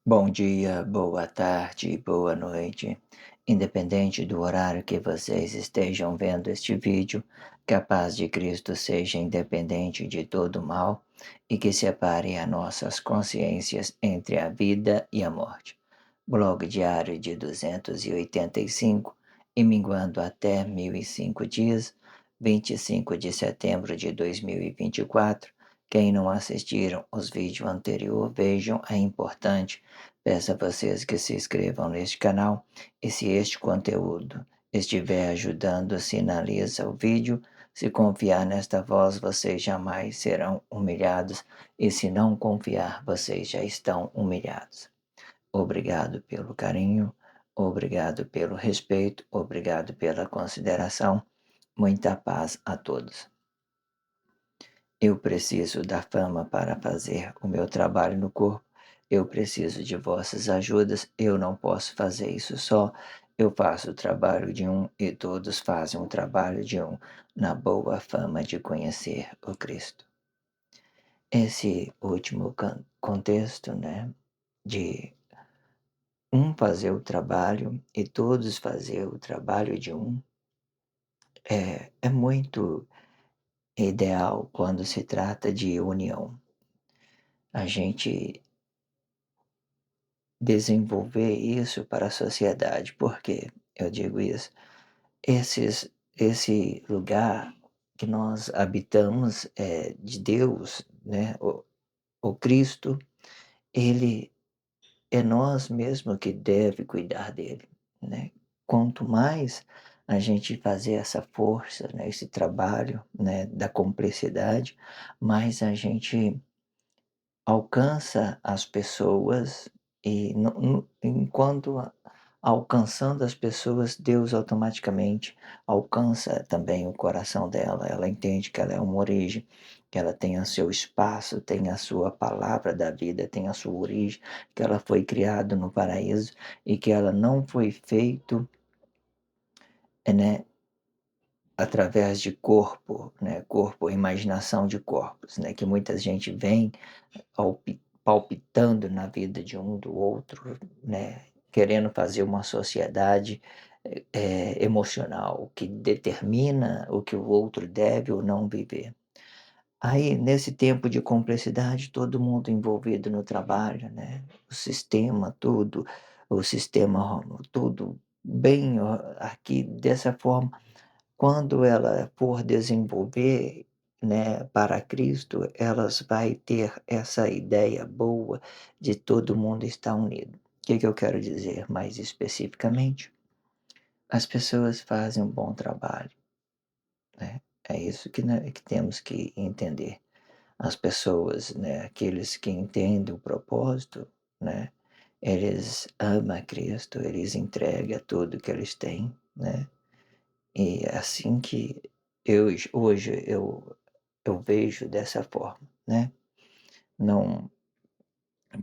Bom dia, boa tarde, boa noite. Independente do horário que vocês estejam vendo este vídeo, que a paz de Cristo seja independente de todo mal e que separe as nossas consciências entre a vida e a morte. Blog diário de 285 e minguando até 1005 dias, 25 de setembro de 2024. Quem não assistiram os vídeos anteriores, vejam, é importante. Peço a vocês que se inscrevam neste canal e se este conteúdo estiver ajudando, sinaliza o vídeo. Se confiar nesta voz, vocês jamais serão humilhados e se não confiar, vocês já estão humilhados. Obrigado pelo carinho, obrigado pelo respeito, obrigado pela consideração. Muita paz a todos. Eu preciso da fama para fazer o meu trabalho no corpo. Eu preciso de vossas ajudas. Eu não posso fazer isso só. Eu faço o trabalho de um e todos fazem o trabalho de um, na boa fama de conhecer o Cristo. Esse último contexto, né, de um fazer o trabalho e todos fazer o trabalho de um, é muito ideal quando se trata de união. A gente desenvolver isso para a sociedade. Por que eu digo isso? Esse lugar que nós habitamos é de Deus, né? O Cristo, ele é nós mesmos que deve cuidar dele, né? Quanto mais a gente fazer essa força, né, esse trabalho, né, da cumplicidade, mais a gente alcança as pessoas e enquanto alcançando as pessoas, Deus automaticamente alcança também o coração dela. Ela entende que ela é uma origem, que ela tem o seu espaço, tem a sua palavra da vida, tem a sua origem, que ela foi criada no paraíso e que ela não foi feito, né, através de corpo, né, corpo, imaginação de corpos, né, que muita gente vem palpitando na vida de um do outro, né, querendo fazer uma sociedade, emocional, que determina o que o outro deve ou não viver. Aí, nesse tempo de complexidade, todo mundo envolvido no trabalho, né, o sistema tudo, o sistema tudo bem aqui dessa forma, quando ela for desenvolver, né, para Cristo, elas vai ter essa ideia boa de todo mundo estar unido. O que eu quero dizer mais especificamente? As pessoas fazem um bom trabalho, né? É isso que temos que entender. As pessoas, né, aqueles que entendem o propósito, né, eles amam a Cristo, eles entregam tudo que eles têm, né? E é assim que hoje eu vejo dessa forma, né. Não,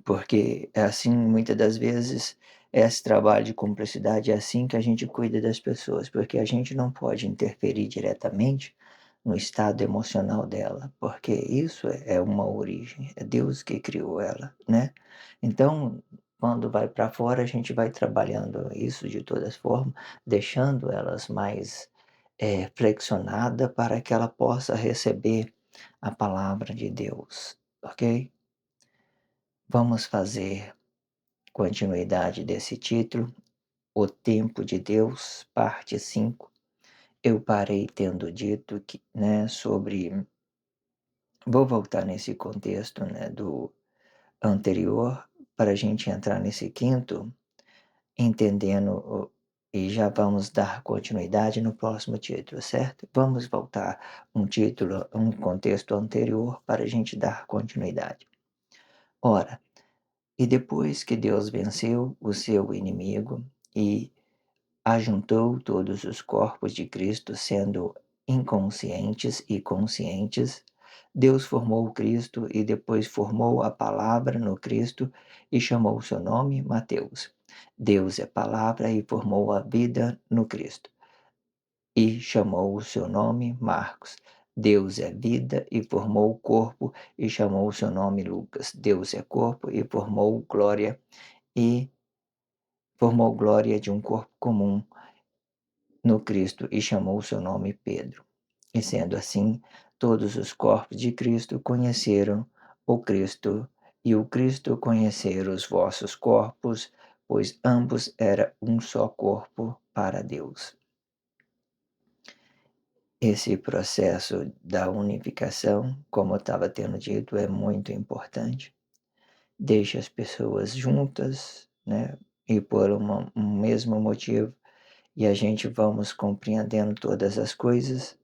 porque é assim muitas das vezes, esse trabalho de cumplicidade é assim que a gente cuida das pessoas, porque a gente não pode interferir diretamente no estado emocional dela, porque isso é uma origem, é Deus que criou ela, né. Então, quando vai para fora, a gente vai trabalhando isso de todas formas, deixando elas mais, flexionada para que ela possa receber a palavra de Deus, ok? Vamos fazer continuidade desse título, O Tempo de Deus, parte 5. Eu parei tendo dito que, né, sobre vou voltar nesse contexto, né, do anterior, para a gente entrar nesse quinto, entendendo e já vamos dar continuidade no próximo título, certo? Vamos voltar um contexto anterior para a gente dar continuidade. Ora, e depois que Deus venceu o seu inimigo e ajuntou todos os corpos de Cristo, sendo inconscientes e conscientes, Deus formou o Cristo e depois formou a palavra no Cristo e chamou o seu nome Mateus. Deus é palavra e formou a vida no Cristo e chamou o seu nome Marcos. Deus é vida e formou o corpo e chamou o seu nome Lucas. Deus é corpo e e formou glória de um corpo comum no Cristo e chamou o seu nome Pedro. E sendo assim, todos os corpos de Cristo conheceram o Cristo, e o Cristo conheceram os vossos corpos, pois ambos era um só corpo para Deus. Esse processo da unificação, como eu estava tendo dito, é muito importante. Deixa as pessoas juntas, né? E por um mesmo motivo, e a gente vamos compreendendo todas as coisas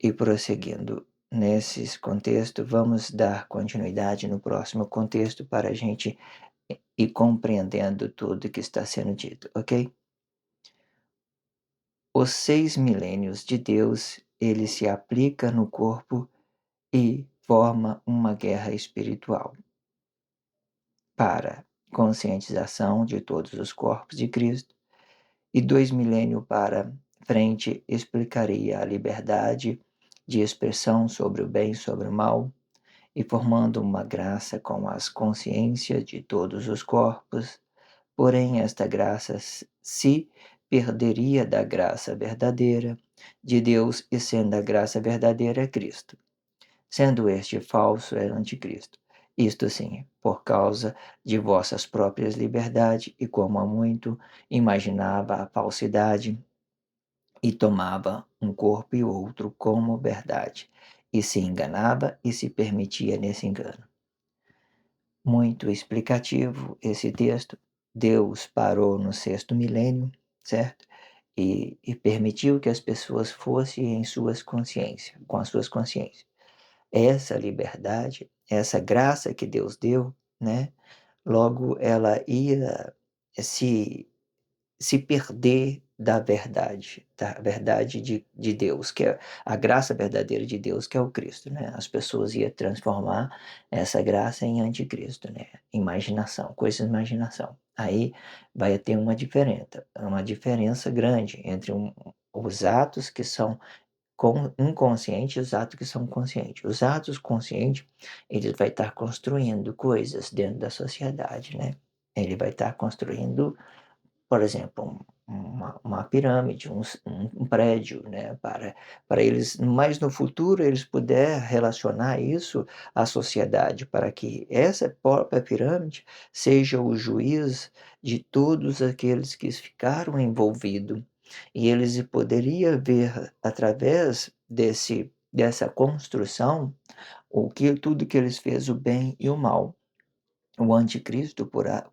e prosseguindo nesses contextos, vamos dar continuidade no próximo contexto para a gente ir compreendendo tudo que está sendo dito, ok? Os 6 milênios de Deus, ele se aplica no corpo e forma uma guerra espiritual para conscientização de todos os corpos de Cristo, e 2 milênios para frente explicaria a liberdade de expressão sobre o bem e sobre o mal, e formando uma graça com as consciências de todos os corpos. Porém, esta graça se perderia da graça verdadeira de Deus, e sendo a graça verdadeira Cristo, sendo este falso é anticristo. Isto sim, por causa de vossas próprias liberdades, e como há muito imaginava a falsidade, e tomava um corpo e outro como verdade, e se enganava e se permitia nesse engano. Muito explicativo esse texto. Deus parou no 6º milênio, certo? E permitiu que as pessoas fossem em suas consciências, com as suas consciências. Essa liberdade, essa graça que Deus deu, né? Logo ela ia se se perder da verdade de Deus, que é a graça verdadeira de Deus, que é o Cristo, né? As pessoas iam transformar essa graça em anticristo, né? Imaginação, coisa de imaginação. Aí vai ter uma diferença grande entre os atos que são inconscientes e os atos que são conscientes. Os atos conscientes, ele vai estar construindo coisas dentro da sociedade, né? Ele vai estar construindo, por exemplo, uma pirâmide, um prédio, né, para eles, mais no futuro, eles puder relacionar isso à sociedade, para que essa própria pirâmide seja o juiz de todos aqueles que ficaram envolvidos. E eles poderiam ver, através dessa construção, tudo que eles fez, o bem e o mal. O anticristo,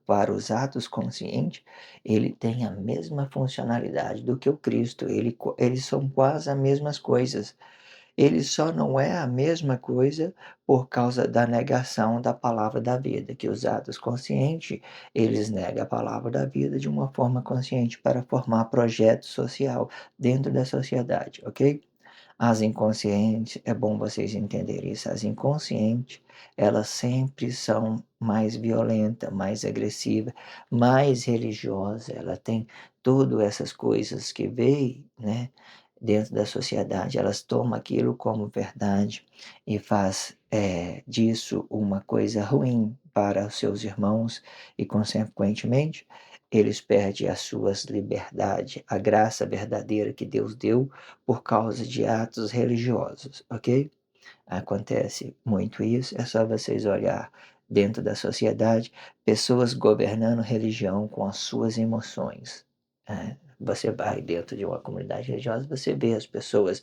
para os atos conscientes, ele tem a mesma funcionalidade do que o Cristo, eles são quase as mesmas coisas. Ele só não é a mesma coisa por causa da negação da palavra da vida, que os atos conscientes, eles negam a palavra da vida de uma forma consciente para formar projeto social dentro da sociedade, ok? As inconscientes, é bom vocês entenderem isso, as inconscientes, elas sempre são mais violentas, mais agressivas, mais religiosas, ela tem tudo essas coisas que veem, né, dentro da sociedade, elas tomam aquilo como verdade e faz disso uma coisa ruim para os seus irmãos, e consequentemente eles perdem as suas liberdades, a graça verdadeira que Deus deu por causa de atos religiosos, ok? Acontece muito isso, é só vocês olhar dentro da sociedade, pessoas governando religião com as suas emoções. Você vai dentro de uma comunidade religiosa, você vê as pessoas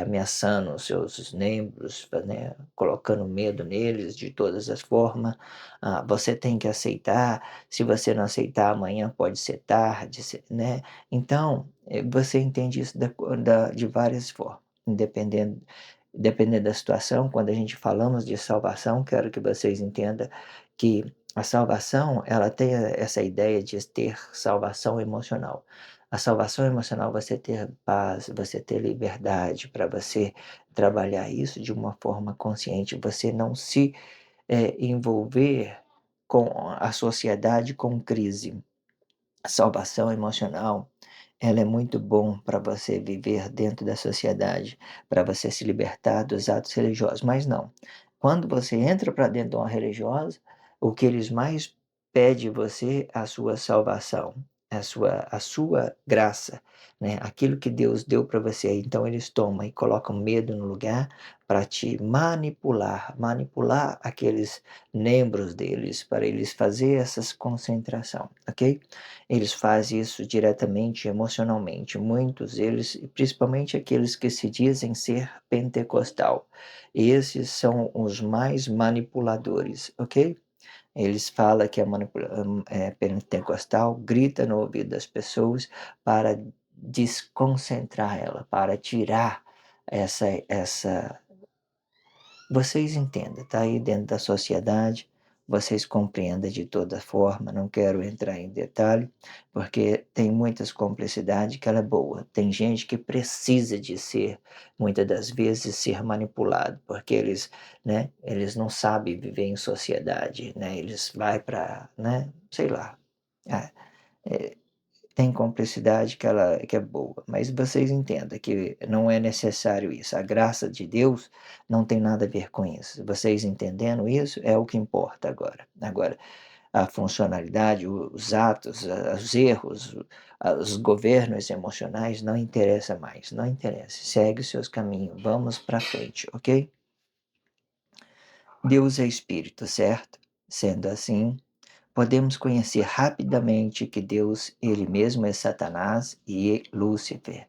ameaçando os seus membros, né, colocando medo neles de todas as formas. Você tem que aceitar, se você não aceitar, amanhã pode ser tarde, né? Então, você entende isso de várias formas, dependendo da situação. Quando a gente falamos de salvação, quero que vocês entendam que a salvação, ela tem essa ideia de ter salvação emocional. A salvação emocional, você ter paz, você ter liberdade para você trabalhar isso de uma forma consciente, você não se envolver com a sociedade com crise. A salvação emocional ela é muito bom para você viver dentro da sociedade, para você se libertar dos atos religiosos, mas não. Quando você entra para dentro de uma religiosa, o que eles mais pedem você é a sua salvação, a sua graça, né, aquilo que Deus deu para você. Então eles tomam e colocam medo no lugar para te manipular aqueles membros deles, para eles fazer essas concentração, ok? Eles fazem isso diretamente, emocionalmente. Muitos eles, principalmente aqueles que se dizem ser pentecostal, esses são os mais manipuladores, ok? Eles falam que é pentecostal, grita no ouvido das pessoas para desconcentrar ela, para tirar essa vocês entendem, está aí dentro da sociedade, vocês compreendem de toda forma, não quero entrar em detalhe, porque tem muitas complexidades que ela é boa. Tem gente que precisa de ser, muitas das vezes, ser manipulado, porque eles, né, eles não sabem viver em sociedade, né, eles vai para, né, sei lá. Ah, é, tem complexidade que é boa, mas vocês entendam que não é necessário isso. A graça de Deus não tem nada a ver com isso. Vocês entendendo isso é o que importa agora. Agora, a funcionalidade, os atos, os erros, os governos emocionais não interessa mais, não interessa. Segue os seus caminhos, vamos para frente, ok? Deus é espírito, certo? Sendo assim, podemos conhecer rapidamente que Deus, ele mesmo é Satanás e Lúcifer,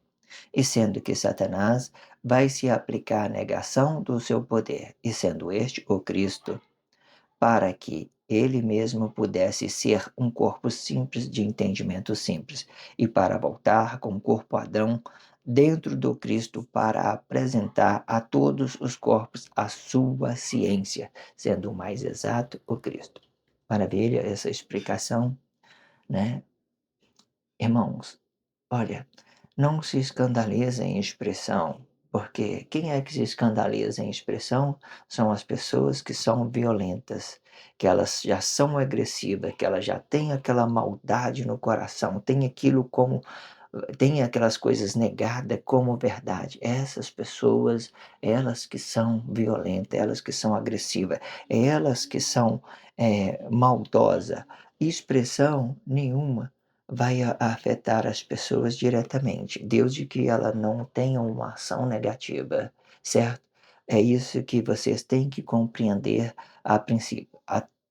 e sendo que Satanás vai se aplicar à negação do seu poder, e sendo este o Cristo, para que ele mesmo pudesse ser um corpo simples de entendimento simples, e para voltar com o corpo Adão dentro do Cristo para apresentar a todos os corpos a sua ciência, sendo o mais exato o Cristo. Maravilha essa explicação, né? Irmãos, olha, não se escandaliza em expressão, porque quem é que se escandaliza em expressão são as pessoas que são violentas, que elas já são agressivas, que elas já têm aquela maldade no coração, têm aquelas coisas negadas como verdade. Essas pessoas, elas que são violentas, elas que são agressivas, elas que são maldosas. Expressão nenhuma vai afetar as pessoas diretamente, desde que ela não tenha uma ação negativa, certo? É isso que vocês têm que compreender a princípio.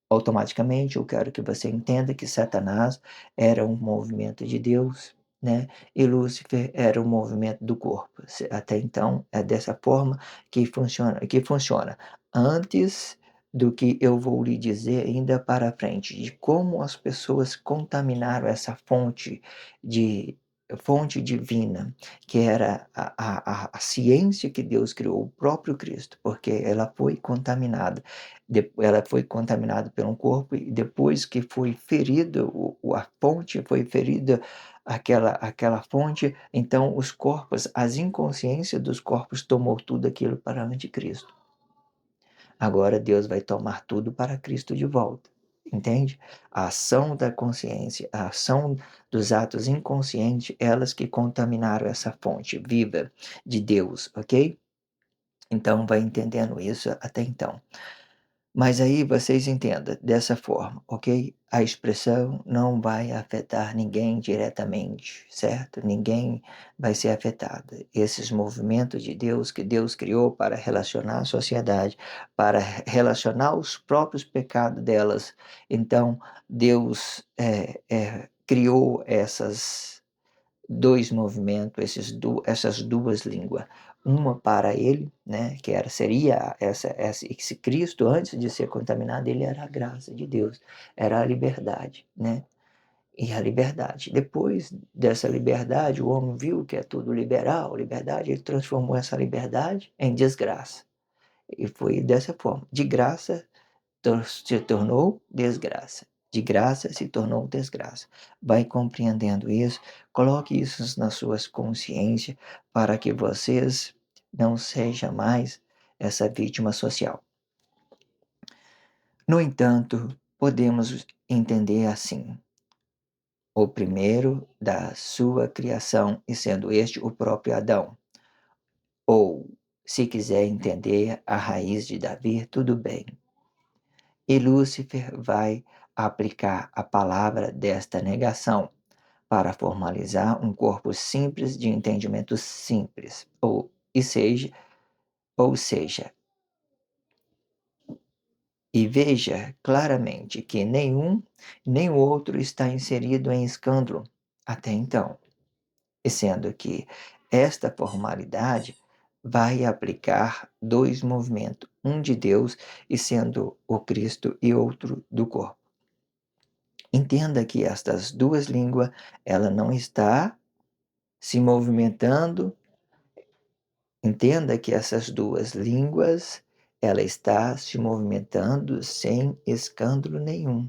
Automaticamente, eu quero que você entenda que Satanás era um movimento de Deus, né? E Lúcifer era um movimento do corpo. Até então, é dessa forma que funciona. Antes do que eu vou lhe dizer ainda para frente, de como as pessoas contaminaram essa fonte divina, que era a ciência que Deus criou, o próprio Cristo, porque ela foi contaminada pelo corpo e depois que foi ferida, a fonte foi ferida, aquela fonte, então os corpos, as inconsciências dos corpos tomou tudo aquilo para anticristo. Agora Deus vai tomar tudo para Cristo de volta. Entende? A ação da consciência, a ação dos atos inconscientes, elas que contaminaram essa fonte viva de Deus, ok? Então, vai entendendo isso até então. Mas aí vocês entendam dessa forma, ok? A expressão não vai afetar ninguém diretamente, certo? Ninguém vai ser afetado. Esses movimentos de Deus que Deus criou para relacionar a sociedade, para relacionar os próprios pecados delas. Então, Deus criou essas duas línguas, uma para ele, né, seria esse Cristo antes de ser contaminado, ele era a graça de Deus, era a liberdade, né? E a liberdade. Depois dessa liberdade, o homem viu que é tudo liberal, liberdade, ele transformou essa liberdade em desgraça. E foi dessa forma. De graça se tornou desgraça. De graça se tornou desgraça. Vai compreendendo isso, coloque isso nas suas consciências para que vocês não sejam mais essa vítima social. No entanto, podemos entender assim: o primeiro da sua criação, e sendo este o próprio Adão. Ou, se quiser entender a raiz de Davi, tudo bem. E Lúcifer vai aplicar a palavra desta negação para formalizar um corpo simples de entendimento simples, ou seja, e veja claramente que nenhum nem o outro está inserido em escândalo até então, e sendo que esta formalidade vai aplicar dois movimentos, um de Deus e sendo o Cristo e outro do corpo. Entenda que estas duas línguas, ela não está se movimentando. Entenda que essas duas línguas, ela está se movimentando sem escândalo nenhum.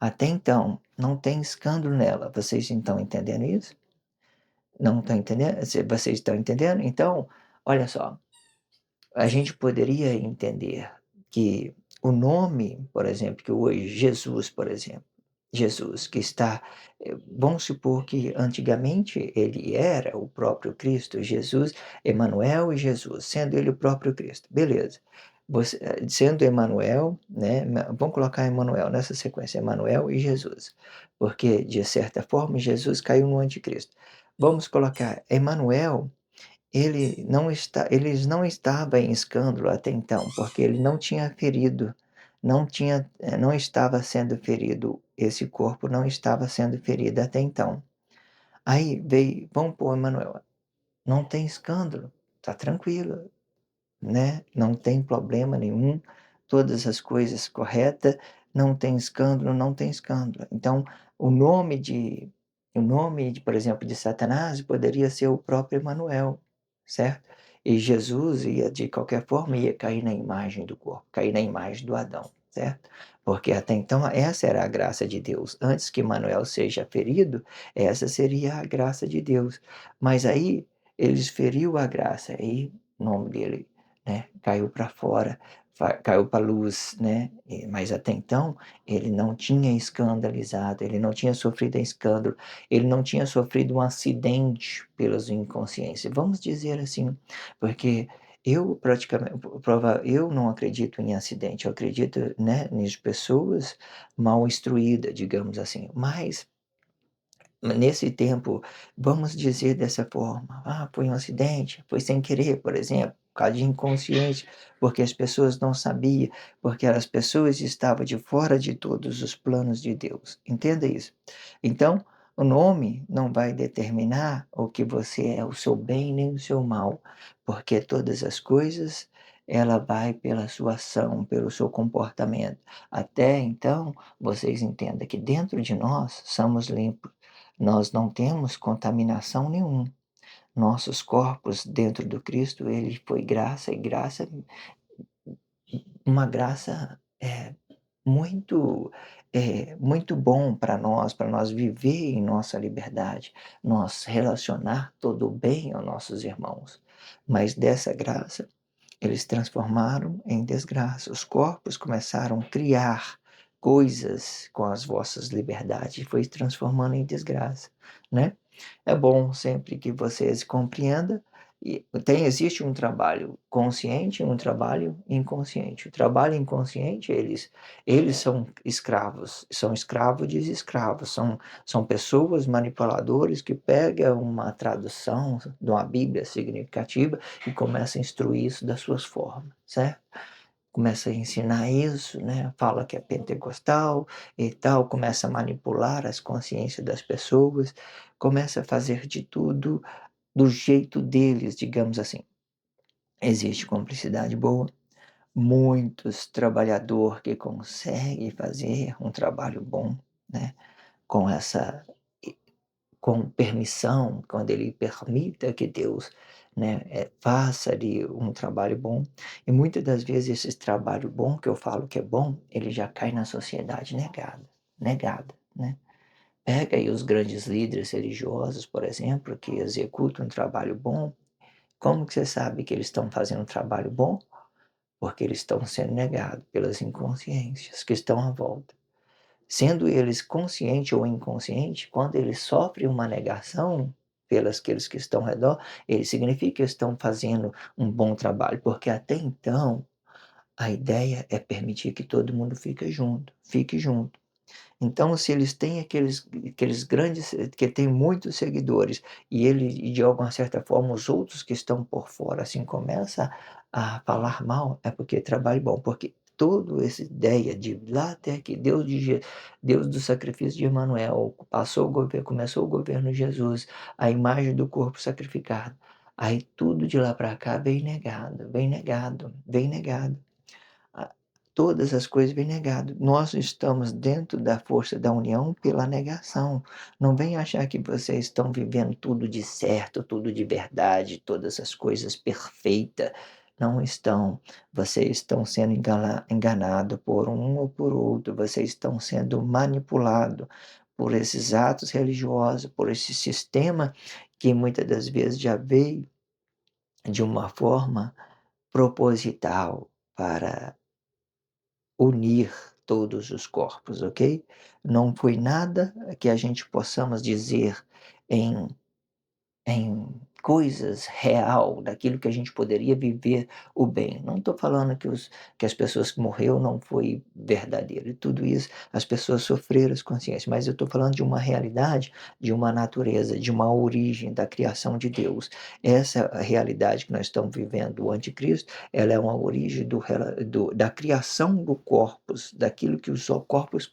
Até então, não tem escândalo nela. Vocês estão entendendo isso? Não estão entendendo? Vocês estão entendendo? Então, olha só, a gente poderia entender que o nome, por exemplo, que hoje Jesus, por exemplo, Jesus que está, vamos supor que antigamente ele era o próprio Cristo, Jesus, Emanuel e Jesus, sendo ele o próprio Cristo, beleza. Sendo Emanuel, né, vamos colocar Emanuel nessa sequência, Emanuel e Jesus, porque de certa forma Jesus caiu no anticristo. Vamos colocar Emanuel, eles não estava em escândalo até então, porque ele não tinha ferido, não estava sendo ferido, esse corpo não estava sendo ferido até então. Aí veio, vamos pôr Emanuel, não tem escândalo, tá tranquilo, né, não tem problema nenhum, todas as coisas corretas, não tem escândalo, não tem escândalo. Então, o nome de, por exemplo, de Satanás poderia ser o próprio Emanuel, certo? E Jesus ia, de qualquer forma, ia cair na imagem do corpo, cair na imagem do Adão, certo? Porque até então essa era a graça de Deus. Antes que Emanuel seja ferido, essa seria a graça de Deus. Mas aí eles feriu a graça, aí o nome dele, né, caiu para fora, caiu para a luz, né? Mas até então ele não tinha escandalizado, ele não tinha sofrido escândalo, ele não tinha sofrido um acidente pelas inconsciências. Vamos dizer assim, porque eu não acredito em acidente, eu acredito, né, em pessoas mal instruídas, digamos assim. Mas nesse tempo, vamos dizer dessa forma: "Ah, foi um acidente, foi sem querer", por exemplo, por causa de inconsciência, porque as pessoas não sabiam, porque as pessoas estavam de fora de todos os planos de Deus, entenda isso. Então, o nome não vai determinar o que você é, o seu bem nem o seu mal, porque todas as coisas, ela vai pela sua ação, pelo seu comportamento. Até então, vocês entendam que dentro de nós somos limpos, nós não temos contaminação nenhuma. Nossos corpos dentro do Cristo, ele foi graça, e graça, uma graça, muito, muito bom para nós viver em nossa liberdade, nós relacionar todo o bem aos nossos irmãos. Mas dessa graça, eles transformaram em desgraça. Os corpos começaram a criar coisas com as vossas liberdades e foi transformando em desgraça, né? É bom sempre que vocês compreendam e existe um trabalho consciente e um trabalho inconsciente. O trabalho inconsciente, eles são escravos de escravos, são pessoas manipuladores que pegam uma tradução de uma Bíblia significativa e começam a instruir isso das suas formas, certo? Começa a ensinar isso, né, fala que é pentecostal e tal, começa a manipular as consciências das pessoas, começa a fazer de tudo do jeito deles, digamos assim. Existe cumplicidade boa, muitos trabalhador que conseguem fazer um trabalho bom, né, com essa com permissão, quando ele permita que Deus, né, faça ali um trabalho bom. E muitas das vezes esse trabalho bom, que eu falo que é bom, ele já cai na sociedade negada, né. Pega aí os grandes líderes religiosos, por exemplo, que executam um trabalho bom, como que você sabe que eles estão fazendo um trabalho bom? Porque eles estão sendo negados pelas inconsciências que estão à volta. Sendo eles consciente ou inconsciente, quando eles sofrem uma negação pelas aqueles que estão ao redor, ele significa que estão fazendo um bom trabalho, porque até então a ideia é permitir que todo mundo fique junto. Então, se eles têm aqueles grandes que têm muitos seguidores e de alguma certa forma os outros que estão por fora, assim, começa a falar mal, é porque é trabalho bom, porque toda essa ideia de lá até que Deus do sacrifício de Emanuel, começou o governo de Jesus, a imagem do corpo sacrificado, aí tudo de lá para cá vem negado, vem negado, vem negado. Ah, todas as coisas vêm negado. Nós estamos dentro da força da união pela negação. Não venha achar que vocês estão vivendo tudo de certo, tudo de verdade, todas as coisas perfeitas. Não estão. Vocês estão sendo enganados por um ou por outro. Vocês estão sendo manipulados por esses atos religiosos, por esse sistema que muitas das vezes já veio de uma forma proposital para unir todos os corpos, ok? Não foi nada que a gente possamos dizer em em coisas real, daquilo que a gente poderia viver o bem. Não estou falando que as pessoas que morreu não foi verdadeiro, e tudo isso, as pessoas sofreram as consciências, mas eu estou falando de uma realidade, de uma natureza, de uma origem da criação de Deus. Essa realidade que nós estamos vivendo, o anticristo, ela é uma origem da criação do corpos, daquilo que os corpos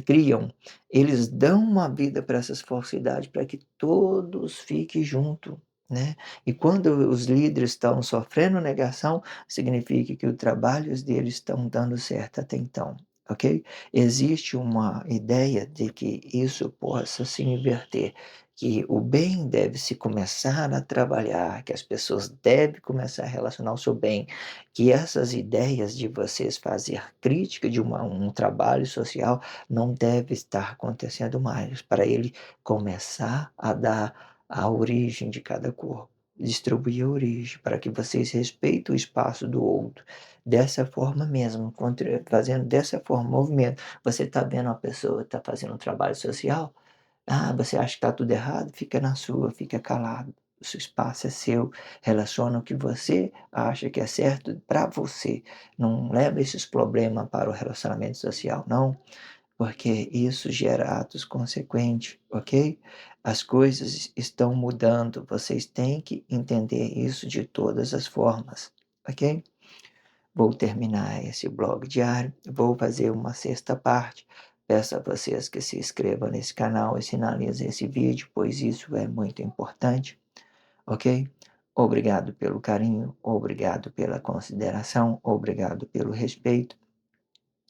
criam, eles dão uma vida para essas falsidades, para que todos fiquem junto, né. E quando os líderes estão sofrendo negação, significa que os trabalhos deles estão dando certo até então, ok. Existe uma ideia de que isso possa se inverter, que o bem deve se começar a trabalhar, que as pessoas devem começar a relacionar o seu bem, que essas ideias de vocês fazer crítica de um trabalho social não deve estar acontecendo mais, para ele começar a dar a origem de cada corpo, distribuir a origem, para que vocês respeitem o espaço do outro. Dessa forma mesmo, fazendo dessa forma, movimento. Você está vendo uma pessoa está fazendo um trabalho social, você acha que está tudo errado? Fica na sua, fica calado. O seu espaço é seu, relaciona o que você acha que é certo para você. Não leva esses problemas para o relacionamento social, não, porque isso gera atos consequentes, ok? As coisas estão mudando, vocês têm que entender isso de todas as formas, ok? Vou terminar esse blog diário, vou fazer uma sexta parte. Peço a vocês que se inscrevam nesse canal e sinalizem esse vídeo, pois isso é muito importante, ok? Obrigado pelo carinho, obrigado pela consideração, obrigado pelo respeito.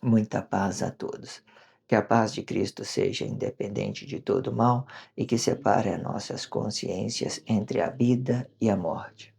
Muita paz a todos. Que a paz de Cristo seja independente de todo mal e que separe as nossas consciências entre a vida e a morte.